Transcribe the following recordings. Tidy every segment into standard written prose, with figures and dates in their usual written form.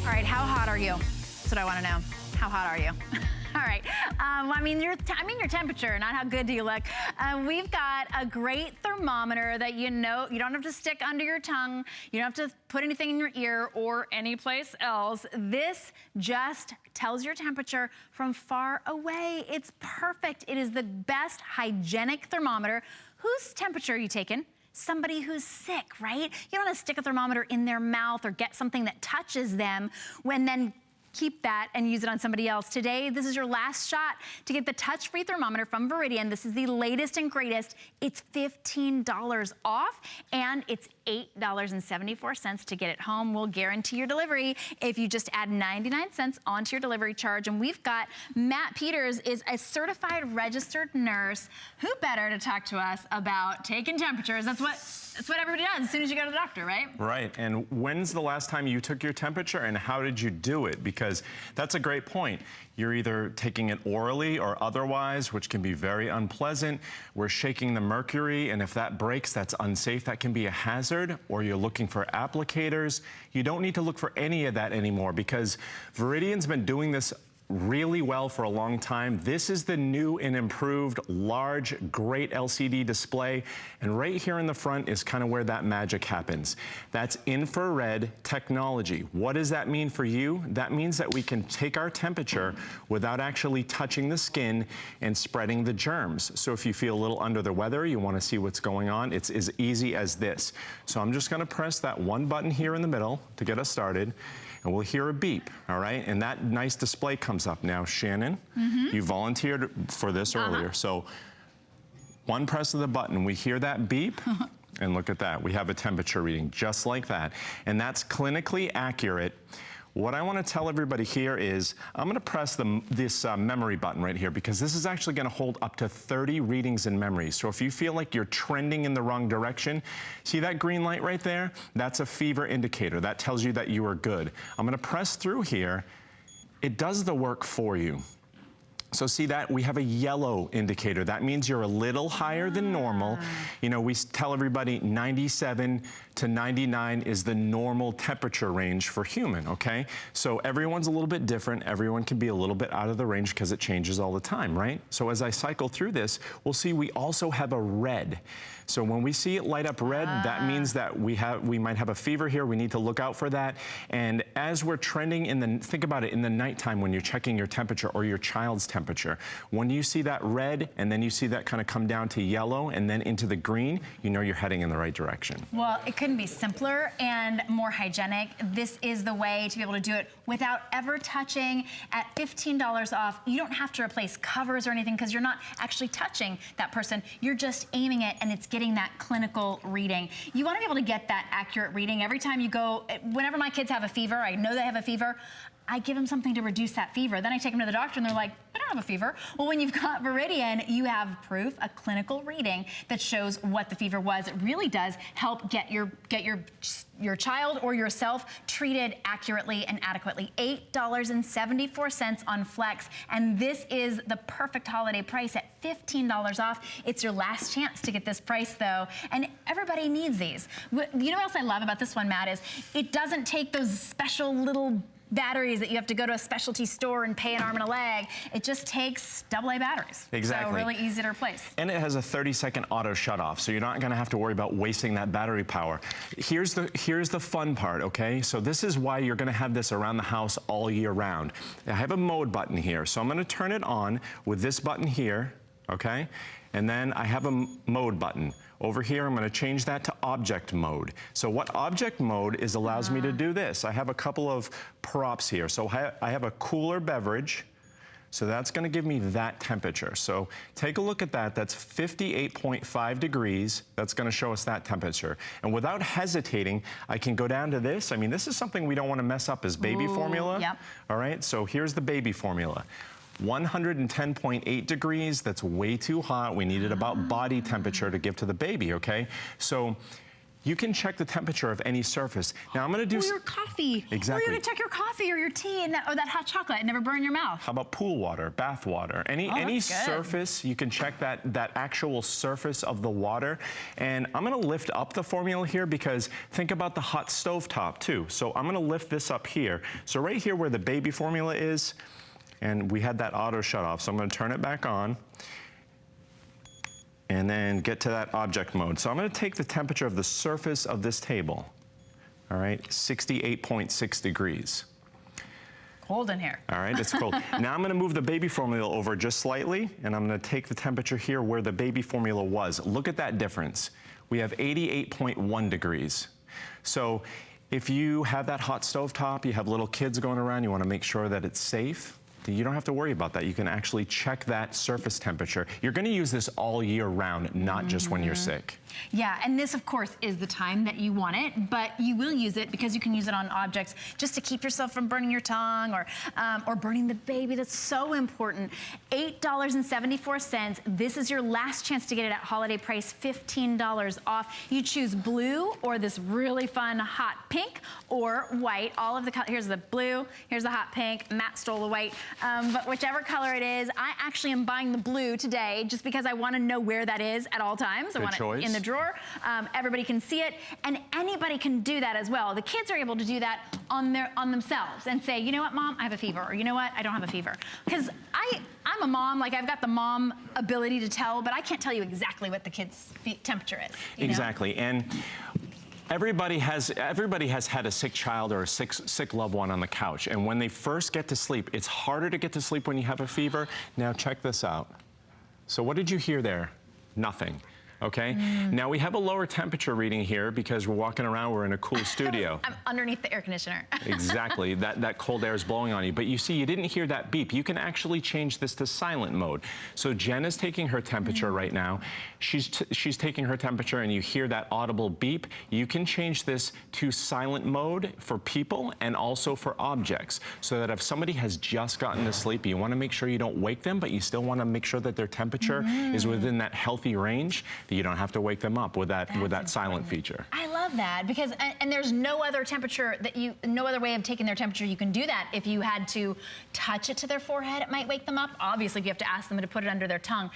All right, how hot are you? That's what I want to know. How hot are you? All right. I mean your temperature, not how good do you look. We've got a great thermometer that you know you don't have to stick under your tongue. You don't have to put anything in your ear or anyplace else. This just tells your temperature from far away. It's perfect. It is the best hygienic thermometer. Whose temperature are you taking? Somebody who's sick, right? You don't want to stick a thermometer in their mouth or get something that touches them when then keep that and use it on somebody else. Today, this is your last shot to get the touch-free thermometer from Veridian. This is the latest and greatest. It's $15 off, and it's $8.74 to get it home. We'll guarantee your delivery if you just add 99 cents onto your delivery charge. And we've got Matt Peters is a certified registered nurse. Who better to talk to us about taking temperatures? That's what everybody does as soon as you go to the doctor, right? Right, and when's the last time you took your temperature and how did you do it? Because that's a great point. You're either taking it orally or otherwise, which can be very unpleasant. We're shaking the mercury, and if that breaks, that's unsafe. That can be a hazard, or you're looking for applicators. You don't need to look for any of that anymore because Veridian's been doing this really well for a long time. This is the new and improved large, great LCD display. And right here in the front is kind of where that magic happens. That's infrared technology. What does that mean for you? That means that we can take our temperature without actually touching the skin and spreading the germs. So if you feel a little under the weather, you want to see what's going on, it's as easy as this. So I'm just going to press that one button here in the middle to get us started. And we'll hear a beep, all right? And that nice display comes up now. Shannon, you volunteered for this earlier. So one press of the button, we hear that beep, and look at that. We have a temperature reading just like that. And that's clinically accurate. What I want to tell everybody here is I'm going to press this memory button right here because this is actually going to hold up to 30 readings in memory. So if you feel like you're trending in the wrong direction, see that green light right there? That's a fever indicator. That tells you that you are good. I'm going to press through here. It does the work for you. So see that? We have a yellow indicator. That means you're a little higher than normal. You know, we tell everybody 97 to 99 is the normal temperature range for human, okay? So everyone's a little bit different. Everyone can be a little bit out of the range because it changes all the time, right? So as I cycle through this, we'll see we also have a red. So when we see it light up red, that means that we might have a fever here. We need to look out for that. And as we're trending think about it, in the nighttime when you're checking your temperature or your child's temperature, when you see that red and then you see that kind of come down to yellow and then into the green, you know you're heading in the right direction. Well, it couldn't be simpler and more hygienic. This is the way to be able to do it without ever touching. At $15 off, you don't have to replace covers or anything because you're not actually touching that person. You're just aiming it and it's getting that clinical reading. You want to be able to get that accurate reading every time you go. Whenever my kids have a fever, I know they have a fever, I give them something to reduce that fever. Then I take them to the doctor and they're like, I don't have a fever. Well, when you've got Veridian, you have proof, a clinical reading that shows what the fever was. It really does help get your child or yourself treated accurately and adequately. $8.74 on Flex. And this is the perfect holiday price at $15 off. It's your last chance to get this price though. And everybody needs these. You know what else I love about this one, Matt, is it doesn't take those special little batteries that you have to go to a specialty store and pay an arm and a leg. It just takes AA batteries. Exactly. So really easy to replace. And it has a 30-second auto shut off, so you're not gonna have to worry about wasting that battery power. Here's the fun part, okay? So this is why you're gonna have this around the house all year round. I have a mode button here, so I'm gonna turn it on with this button here, okay? And then I have a mode button. Over here, I'm gonna change that to object mode. So what object mode is allows me to do this. I have a couple of props here. So I have a cooler beverage. So that's gonna give me that temperature. So take a look at that. That's 58.5 degrees. That's gonna show us that temperature. And without hesitating, I can go down to this. I mean, this is something we don't wanna mess up as baby formula. Yep. All right, so here's the baby formula. 110.8 degrees, that's way too hot. We needed about body temperature to give to the baby, okay? So you can check the temperature of any surface. Now I'm gonna do- Or your coffee. Exactly. Or you're gonna check your coffee or your tea or that hot chocolate and never burn your mouth. How about pool water, bath water? Any surface, you can check that actual surface of the water. And I'm gonna lift up the formula here because think about the hot stove top too. So I'm gonna lift this up here. So right here where the baby formula is, and we had that auto shut off, so I'm gonna turn it back on. And then get to that object mode. So I'm gonna take the temperature of the surface of this table. All right, 68.6 degrees. Cold in here. All right, it's cold. Now I'm gonna move the baby formula over just slightly, and I'm gonna take the temperature here where the baby formula was. Look at that difference. We have 88.1 degrees. So if you have that hot stove top, you have little kids going around, you wanna make sure that it's safe, you don't have to worry about that. You can actually check that surface temperature. You're gonna use this all year round, not just when you're sick. Yeah, and this of course is the time that you want it, but you will use it because you can use it on objects just to keep yourself from burning your tongue or burning the baby. That's so important. $8.74. This is your last chance to get it at holiday price, $15 off. You choose blue or this really fun hot pink or white. All of the colors, here's the blue, here's the hot pink, Matt stole the white. But whichever color it is, I actually am buying the blue today just because I want to know where that is at all times. I want it in the drawer. Everybody can see it, and anybody can do that as well. The kids are able to do that on themselves and say, you know what, Mom, I have a fever, or you know what, I don't have a fever. Because I'm a mom, like I've got the mom ability to tell, but I can't tell you exactly what the kid's temperature is. Exactly, and everybody has had a sick child or a sick loved one on the couch, and when they first get to sleep, it's harder to get to sleep when you have a fever. Now check this out. So what did you hear there? Nothing. Okay, now we have a lower temperature reading here because we're walking around, we're in a cool studio. I'm underneath the air conditioner. Exactly, that cold air is blowing on you. But you see, you didn't hear that beep. You can actually change this to silent mode. So Jen is taking her temperature right now. She's taking her temperature and you hear that audible beep. You can change this to silent mode for people and also for objects. So that if somebody has just gotten to sleep, you want to make sure you don't wake them, but you still want to make sure that their temperature is within that healthy range, that you don't have to wake them up with that silent feature. I love that because, and there's no other temperature no other way of taking their temperature you can do that. If you had to touch it to their forehead, it might wake them up. Obviously, you have to ask them to put it under their tongue.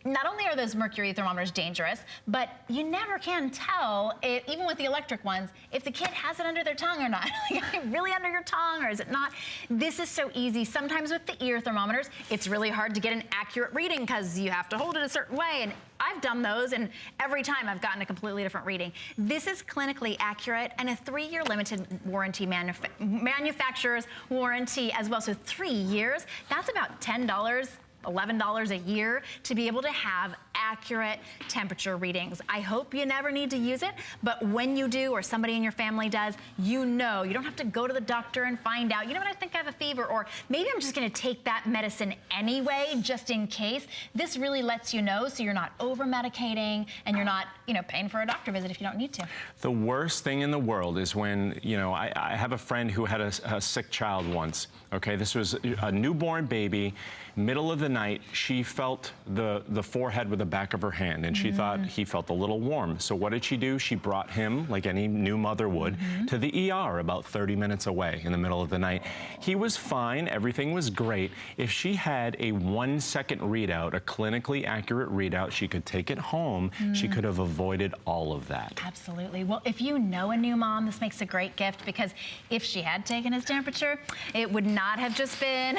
Not only are those mercury thermometers dangerous, but you never can tell, even with the electric ones, if the kid has it under their tongue or not. Like, really under your tongue, or is it not? This is so easy. Sometimes with the ear thermometers, it's really hard to get an accurate reading because you have to hold it a certain way, and I've done those, and every time I've gotten a completely different reading. This is clinically accurate and a 3-year limited warranty, manufacturer's warranty as well. So 3 years, that's about $10, $11 a year to be able to have accurate temperature readings. I hope you never need to use it, but when you do or somebody in your family does, you know, you don't have to go to the doctor and find out, you know what, I think I have a fever, or maybe I'm just gonna take that medicine anyway, just in case. This really lets you know so you're not over-medicating and you're not, you know, paying for a doctor visit if you don't need to. The worst thing in the world is when, you know, I have a friend who had a sick child once, okay? This was a newborn baby, middle of the night, she felt the forehead with the back of her hand, and she thought he felt a little warm. So what did she do? She brought him, like any new mother would, to the ER about 30 minutes away in the middle of the night. He was fine, everything was great. If she had a 1-second readout, a clinically accurate readout, she could take it home, she could have avoided all of that. Absolutely. Well, if you know a new mom, this makes a great gift, because if she had taken his temperature, it would not have just been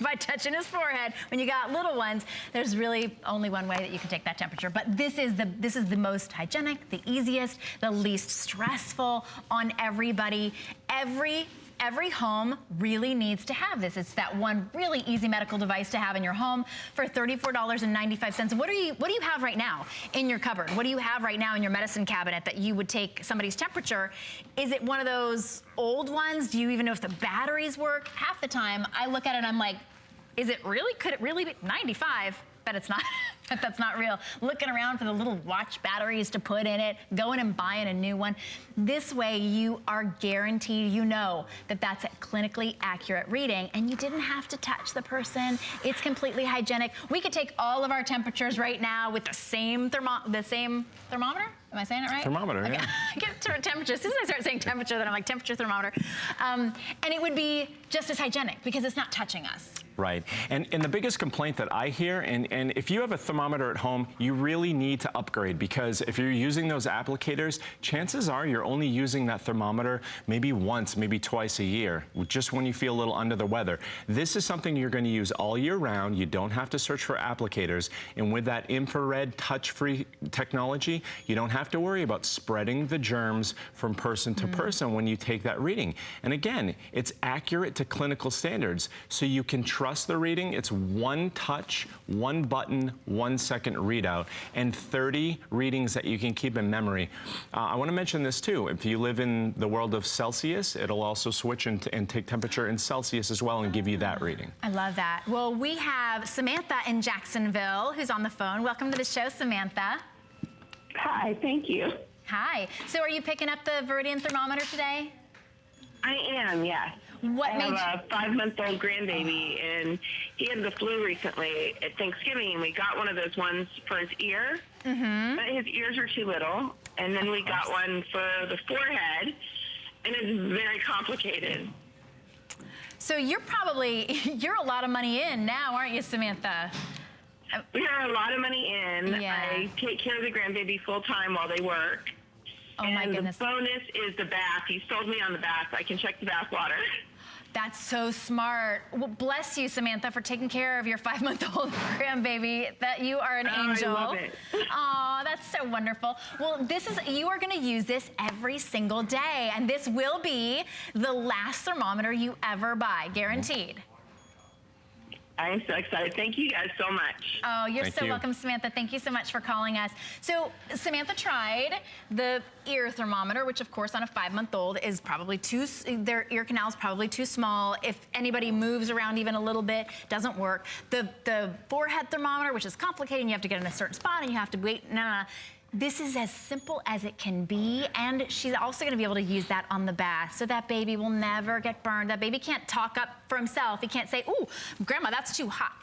by touching his forehead. When you got little ones, there's really only one way that you can take that temperature. But this is the most hygienic, the easiest, the least stressful on everybody. Every home really needs to have this. It's that one really easy medical device to have in your home for $34.95. What do you have right now in your cupboard? What do you have right now in your medicine cabinet that you would take somebody's temperature? Is it one of those old ones? Do you even know if the batteries work? Half the time I look at it and I'm like, is it really? Could it really be 95? But it's not, but that's not real. Looking around for the little watch batteries to put in it, going and buying a new one. This way you are guaranteed, you know, that that's a clinically accurate reading, and you didn't have to touch the person. It's completely hygienic. We could take all of our temperatures right now with the same thermometer. Am I saying it right? Thermometer, okay. yeah. I get temperature. As soon as I start saying temperature, then I'm like, temperature thermometer. And it would be just as hygienic because it's not touching us. Right, and the biggest complaint that I hear, and if you have a thermometer at home, you really need to upgrade, because if you're using those applicators, chances are you're only using that thermometer maybe once, maybe twice a year, just when you feel a little under the weather. This is something you're going to use all year round. You don't have to search for applicators, and with that infrared touch-free technology, you don't have to worry about spreading the germs from person to person when you take that reading. And again, it's accurate to clinical standards, so you can trust the reading. It's one touch, one button, 1 second readout, and 30 readings that you can keep in memory. I want to mention this too. If you live in the world of Celsius, it'll also switch and take temperature in Celsius as well and give you that reading. I love that. Well, we have Samantha in Jacksonville who's on the phone. Welcome to the show, Samantha. Hi, thank you. Hi. So are you picking up the Veridian thermometer today? I am, yes. What I made have a 5-month-old grandbaby, and he had the flu recently at Thanksgiving, and we got one of those ones for his ear, but his ears are too little, and then we got one for the forehead, and it's very complicated. So you're a lot of money in now, aren't you, Samantha? We are a lot of money in. Yeah. I take care of the grandbaby full-time while they work. Oh, my and goodness. the bonus is the bath. You sold me on the bath. I can check the bath water. That's so smart. Well, bless you, Samantha, for taking care of your 5-month-old grandbaby. That you are an angel. I love it. Oh, that's so wonderful. Well, you are going to use this every single day, and this will be the last thermometer you ever buy, guaranteed. I am so excited. Thank you guys so much. Oh, you're Thank so you. welcome, Samantha. Thank you so much for calling us. So Samantha tried the ear thermometer, which of course on a 5-month-old is probably their ear canal is probably too small. If anybody moves around even a little bit, doesn't work. The forehead thermometer, which is complicated, and you have to get in a certain spot and you have to wait. No. This is as simple as it can be, and she's also going to be able to use that on the bath, so that baby will never get burned. That baby can't talk up for himself. He can't say, "Ooh, Grandma, that's too hot."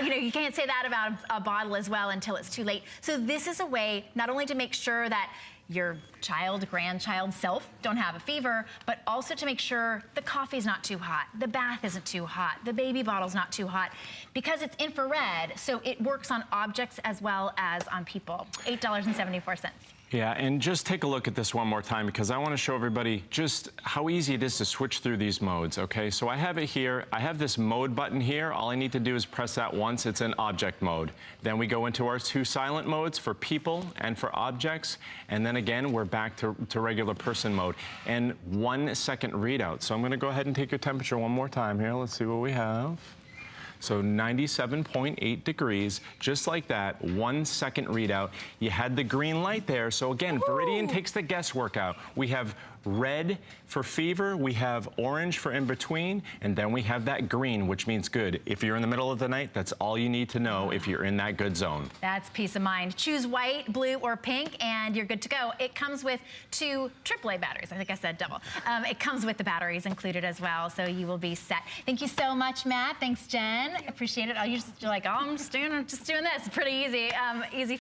You can't say that about a bottle as well until it's too late. So this is a way not only to make sure that your child, grandchild self don't have a fever, but also to make sure the coffee's not too hot, the bath isn't too hot, the baby bottle's not too hot, because it's infrared, so it works on objects as well as on people. $8.74. Yeah, and just take a look at this one more time, because I want to show everybody just how easy it is to switch through these modes, okay? So I have it here. I have this mode button here. All I need to do is press that once. It's in object mode. Then we go into our 2 silent modes for people and for objects. And then again, we're back to regular person mode. And 1 second readout. So I'm going to go ahead and take your temperature one more time here. Let's see what we have. So 97.8 degrees, just like that, 1 second readout. You had the green light there. So again, Veridian takes the guesswork out. We have red for fever, we have orange for in between, and then we have that green, which means good. If you're in the middle of the night, that's all you need to know if you're in that good zone. That's peace of mind. Choose white, blue, or pink, and you're good to go. It comes with 2 AAA batteries. I think I said double. It comes with the batteries included as well, so you will be set. Thank you so much, Matt. Thanks, Jen. Appreciate it. You're like, oh, I'm just doing this. Pretty easy. Easy.